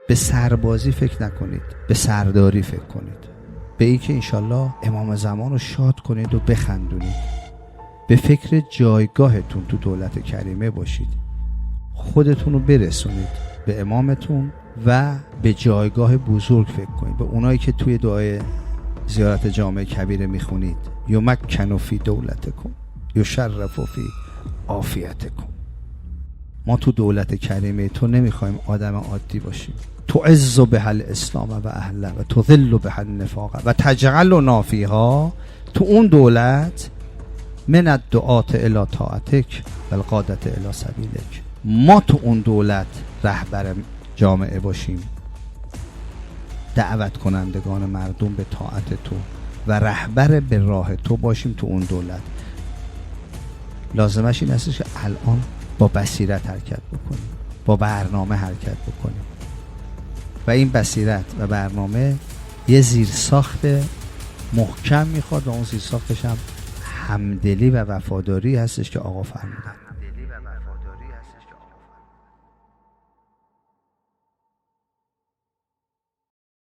به سربازی فکر نکنید، به سرداری فکر کنید، به این که انشالله امام زمان رو شاد کنید و بخندونید. به فکر جایگاهتون تو دولت کریمه باشید، خودتون رو برسونید به امامتون و به جایگاه بزرگ فکر کنید، به اونایی که توی دعای زیارت جامع کبیره میخونید یمکن فی دولتکم یشرف فی عافیتکم. ما تو دولت کریمه تو نمیخوایم آدم عادی باشیم. تعز به الاسلام و اهله و تذل به النفاق و تجعلنا فیها. تو اون دولت من الدعات الی طاعتک و القادة الی سبیلک. ما تو اون دولت رهبر جامعه باشیم، دعوت کنندگان مردم به طاعت تو و رهبر به راه تو باشیم تو اون دولت. لازمش این هستش که الان با بصیرت حرکت بکنیم، با برنامه حرکت بکنیم و این بصیرت و برنامه یه زیرساخت محکم میخواد و اون زیرساختش هم همدلی و وفاداری هستش که آقا فرمودن.